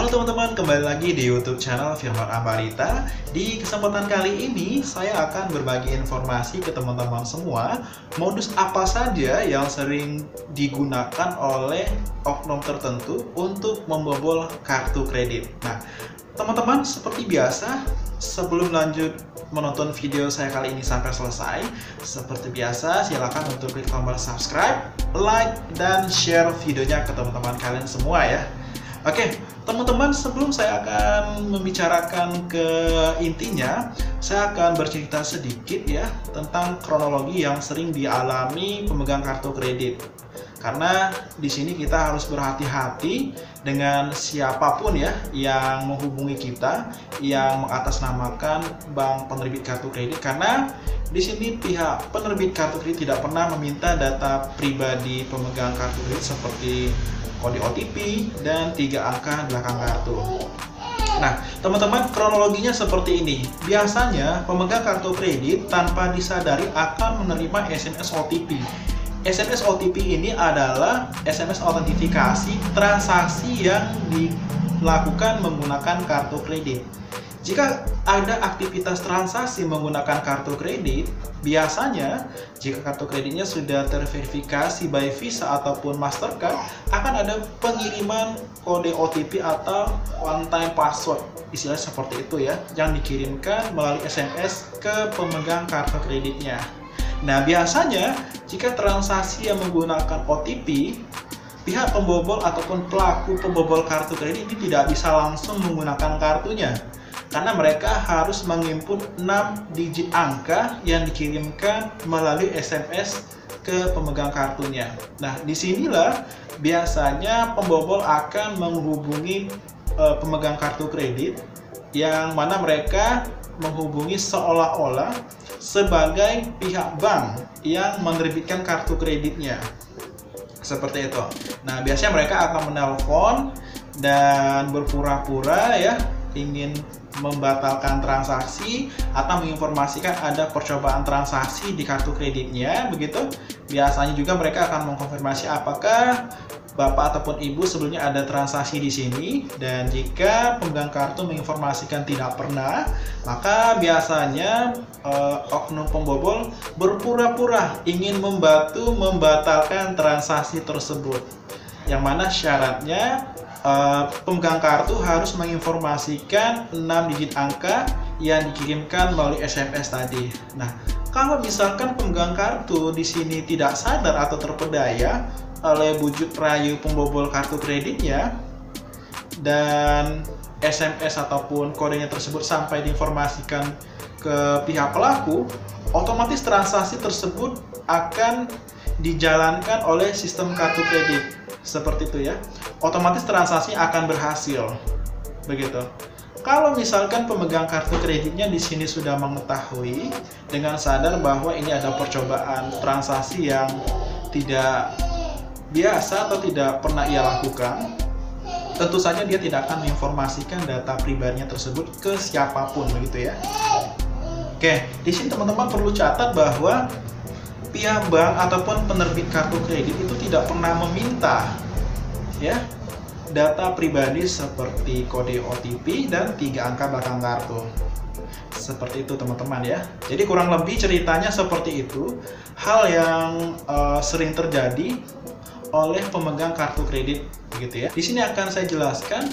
Halo teman-teman, kembali lagi di YouTube channel Firman Ambarita. Di kesempatan kali ini, saya akan berbagi informasi ke teman-teman semua modus apa saja yang sering digunakan oleh oknum tertentu untuk membobol kartu kredit. Nah, teman-teman, seperti biasa, sebelum lanjut menonton video saya kali ini sampai selesai, seperti biasa, silakan untuk klik tombol subscribe, like, dan share videonya ke teman-teman kalian semua ya. Oke, teman-teman, sebelum saya akan membicarakan ke intinya, saya akan bercerita sedikit ya tentang kronologi yang sering dialami pemegang kartu kredit. Karena di sini kita harus berhati-hati dengan siapapun ya yang menghubungi kita, yang mengatasnamakan bank penerbit kartu kredit, karena di sini pihak penerbit kartu kredit tidak pernah meminta data pribadi pemegang kartu kredit seperti kode OTP dan 3 angka belakang kartu. Nah, teman-teman, kronologinya seperti ini. Biasanya pemegang kartu kredit tanpa disadari akan menerima SMS OTP. SMS OTP ini adalah SMS autentifikasi transaksi yang dilakukan menggunakan kartu kredit. Jika ada aktivitas transaksi menggunakan kartu kredit, biasanya jika kartu kreditnya sudah terverifikasi by Visa ataupun Mastercard, akan ada pengiriman kode OTP atau one time password, istilahnya seperti itu ya, yang dikirimkan melalui SMS ke pemegang kartu kreditnya. Nah, biasanya jika transaksi yang menggunakan OTP, pihak pembobol ataupun pelaku pembobol kartu kredit ini tidak bisa langsung menggunakan kartunya, karena mereka harus mengimpun 6 digit angka yang dikirimkan melalui SMS ke pemegang kartunya. Nah, disinilah biasanya pembobol akan menghubungi pemegang kartu kredit, yang mana mereka menghubungi seolah-olah sebagai pihak bank yang menerbitkan kartu kreditnya. Seperti itu. Nah, biasanya mereka akan menelpon dan berpura-pura ya ingin membatalkan transaksi atau menginformasikan ada percobaan transaksi di kartu kreditnya, begitu. Biasanya juga mereka akan mengkonfirmasi apakah bapak ataupun ibu sebelumnya ada transaksi di sini, dan jika pemegang kartu menginformasikan tidak pernah, maka biasanya oknum pembobol berpura-pura ingin membantu membatalkan transaksi tersebut, yang mana syaratnya pemegang kartu harus menginformasikan 6 digit angka yang dikirimkan melalui SMS tadi. Nah, kalau misalkan pemegang kartu di sini tidak sadar atau terpedaya oleh bujuk rayu pembobol kartu kreditnya, dan SMS ataupun kodenya tersebut sampai diinformasikan ke pihak pelaku, otomatis transaksi tersebut akan dijalankan oleh sistem kartu kredit. Seperti itu ya. Otomatis transaksi akan berhasil. Begitu. Kalau misalkan pemegang kartu kreditnya di sini sudah mengetahui dengan sadar bahwa ini ada percobaan transaksi yang tidak biasa atau tidak pernah ia lakukan, tentu saja dia tidak akan menginformasikan data pribadinya tersebut ke siapapun, begitu ya. Oke, di sini teman-teman perlu catat bahwa pihak bank ataupun penerbit kartu kredit itu tidak pernah meminta ya data pribadi seperti kode OTP dan 3 angka belakang kartu. Seperti itu teman-teman ya. Jadi kurang lebih ceritanya seperti itu, hal yang sering terjadi oleh pemegang kartu kredit, begitu ya. Di sini akan saya jelaskan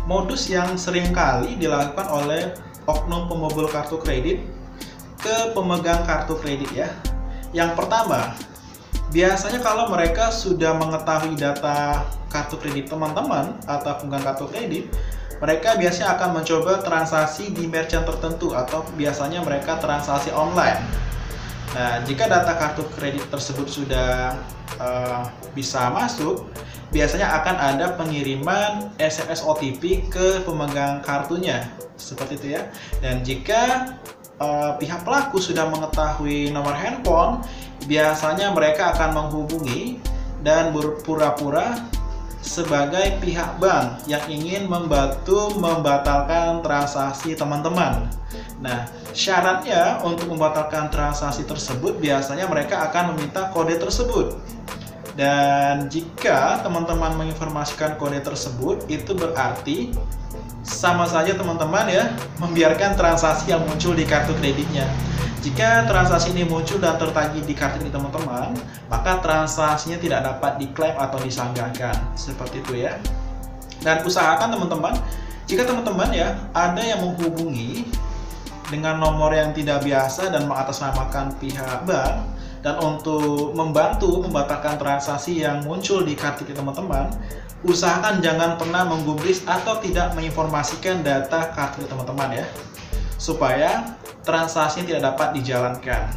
modus yang sering kali dilakukan oleh oknum pembobol kartu kredit ke pemegang kartu kredit ya. Yang pertama, biasanya kalau mereka sudah mengetahui data kartu kredit teman-teman atau pemegang kartu kredit, mereka biasanya akan mencoba transaksi di merchant tertentu atau biasanya mereka transaksi online. Nah, jika data kartu kredit tersebut sudah bisa masuk, biasanya akan ada pengiriman SMS OTP ke pemegang kartunya, seperti itu ya. Dan jika pihak pelaku sudah mengetahui nomor handphone, biasanya mereka akan menghubungi dan berpura-pura sebagai pihak bank yang ingin membantu membatalkan transaksi teman-teman. Nah, syaratnya untuk membatalkan transaksi tersebut biasanya mereka akan meminta kode tersebut. Dan jika teman-teman menginformasikan kode tersebut, itu berarti sama saja teman-teman ya membiarkan transaksi yang muncul di kartu kreditnya. Jika transaksi ini muncul dan tertagih di kartu ini teman-teman, maka transaksinya tidak dapat diklaim atau disanggahkan. Seperti itu ya. Dan usahakan teman-teman, jika teman-teman ya ada yang menghubungi dengan nomor yang tidak biasa dan mengatasnamakan pihak bank, dan untuk membantu membatalkan transaksi yang muncul di kartu teman-teman, usahakan jangan pernah menggubris atau tidak menginformasikan data kartu teman-teman ya, supaya transaksi tidak dapat dijalankan.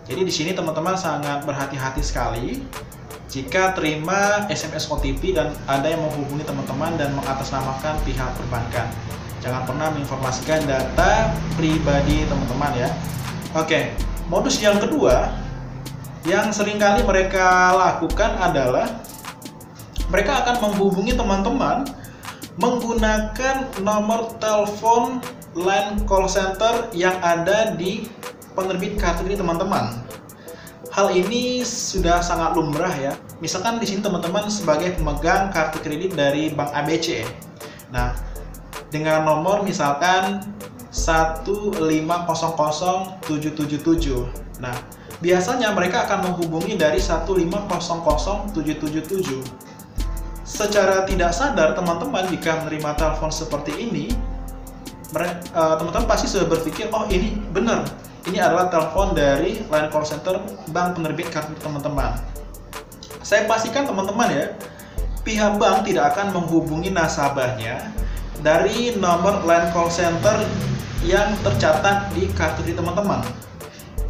Jadi di sini teman-teman sangat berhati-hati sekali jika terima SMS OTP dan ada yang menghubungi teman-teman dan mengatasnamakan pihak perbankan. Jangan pernah menginformasikan data pribadi teman-teman ya. Oke, modus yang kedua yang seringkali mereka lakukan adalah mereka akan menghubungi teman-teman menggunakan nomor telepon line call center yang ada di penerbit kartu ini teman-teman. Hal ini sudah sangat lumrah ya. Misalkan di sini teman-teman sebagai pemegang kartu kredit dari Bank ABC. Nah, dengan nomor misalkan 1500777. Nah, biasanya mereka akan menghubungi dari 1500777. Secara tidak sadar teman-teman jika menerima telepon seperti ini, teman-teman pasti sudah berpikir, oh ini benar, ini adalah telepon dari line call center bank penerbit kartu teman-teman. Saya pastikan teman-teman ya, pihak bank tidak akan menghubungi nasabahnya dari nomor line call center yang tercatat di kartu teman-teman.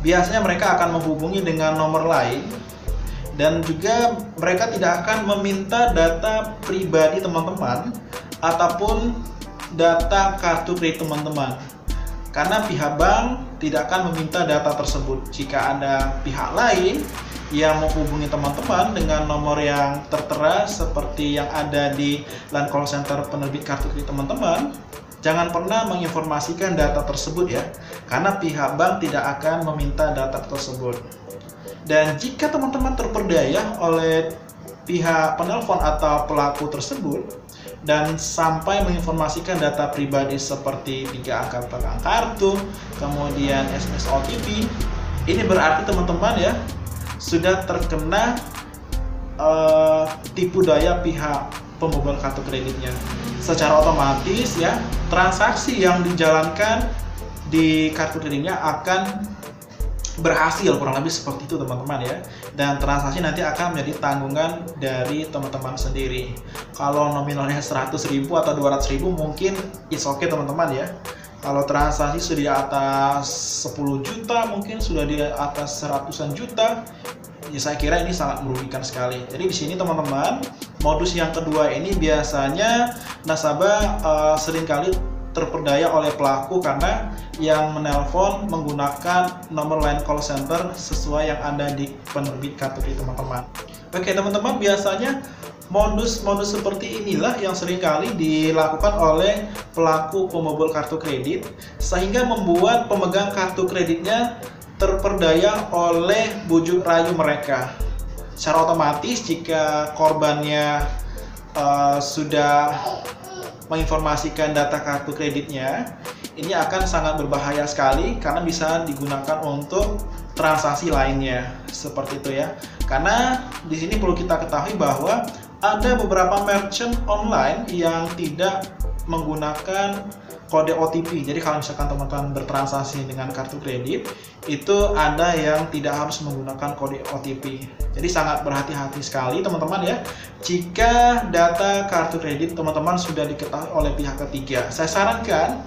Biasanya mereka akan menghubungi dengan nomor lain, dan juga mereka tidak akan meminta data pribadi teman-teman ataupun data kartu kredit teman-teman, karena pihak bank tidak akan meminta data tersebut. Jika ada pihak lain yang menghubungi teman-teman dengan nomor yang tertera seperti yang ada di line call center penerbit kartu kredit teman-teman, jangan pernah menginformasikan data tersebut ya, karena pihak bank tidak akan meminta data tersebut. Dan jika teman-teman terperdaya oleh pihak penelpon atau pelaku tersebut dan sampai menginformasikan data pribadi seperti 3 angka belakang kartu, kemudian SMS OTP, ini berarti teman-teman ya sudah terkena tipu daya pihak pembawa kartu kreditnya. Secara otomatis ya, transaksi yang dijalankan di kartu kreditnya akan berhasil, kurang lebih seperti itu teman-teman ya. Dan transaksi nanti akan menjadi tanggungan dari teman-teman sendiri. Kalau nominalnya 100.000 atau 200.000 mungkin it's okay teman-teman ya. Kalau transaksi sudah di atas 10 juta, mungkin sudah di atas ratusan juta, ya saya kira ini sangat merugikan sekali. Jadi di sini teman-teman, modus yang kedua ini biasanya nasabah seringkali terperdaya oleh pelaku karena yang menelpon menggunakan nomor line call center sesuai yang ada di penerbit kartu kredit teman-teman. Oke teman-teman, biasanya modus-modus seperti inilah yang seringkali dilakukan oleh pelaku pembawa kartu kredit sehingga membuat pemegang kartu kreditnya terperdaya oleh bujuk rayu mereka. Secara otomatis jika korbannya sudah menginformasikan data kartu kreditnya, ini akan sangat berbahaya sekali karena bisa digunakan untuk transaksi lainnya seperti itu ya. Karena di sini perlu kita ketahui bahwa ada beberapa merchant online yang tidak menggunakan kode OTP. Jadi kalau misalkan teman-teman bertransaksi dengan kartu kredit, itu ada yang tidak harus menggunakan kode OTP. Jadi sangat berhati-hati sekali teman-teman ya, jika data kartu kredit teman-teman sudah diketahui oleh pihak ketiga. Saya sarankan,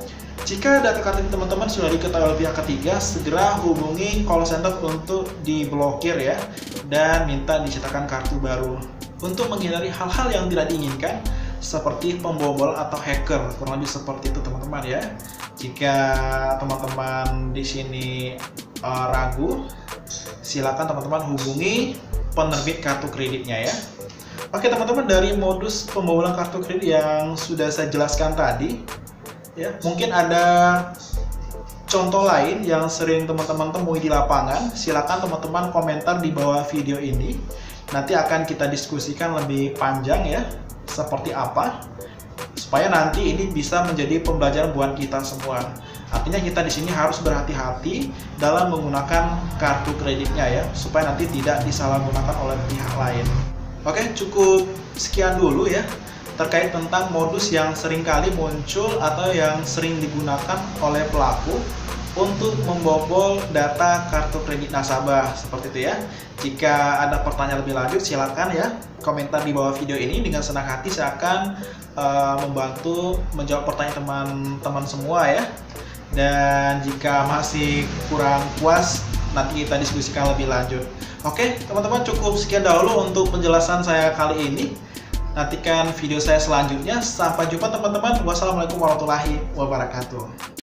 jika data kartu teman-teman sudah diketahui oleh pihak ketiga, segera hubungi call center untuk diblokir ya, dan minta dicetakkan kartu baru untuk menghindari hal-hal yang tidak diinginkan seperti pembobol atau hacker. Kurang lebih seperti itu teman-teman ya. Jika teman-teman di sini ragu, silakan teman-teman hubungi penerbit kartu kreditnya ya. Oke teman-teman, dari modus pembobolan kartu kredit yang sudah saya jelaskan tadi ya, mungkin ada contoh lain yang sering teman-teman temui di lapangan. Silakan teman-teman komentar di bawah video ini nanti akan kita diskusikan lebih panjang ya, seperti apa, supaya nanti ini bisa menjadi pembelajaran buat kita semua. Artinya kita di sini harus berhati-hati dalam menggunakan kartu kreditnya ya, supaya nanti tidak disalahgunakan oleh pihak lain. Oke, cukup sekian dulu ya terkait tentang modus yang seringkali muncul atau yang sering digunakan oleh pelaku untuk membobol data kartu kredit nasabah, seperti itu ya. Jika ada pertanyaan lebih lanjut, silakan ya komentar di bawah video ini. Dengan senang hati saya akan membantu menjawab pertanyaan teman-teman semua ya. Dan jika masih kurang puas, nanti kita diskusikan lebih lanjut. Oke teman-teman, cukup sekian dahulu untuk penjelasan saya kali ini. Nantikan video saya selanjutnya. Sampai jumpa teman-teman. Wassalamualaikum warahmatullahi wabarakatuh.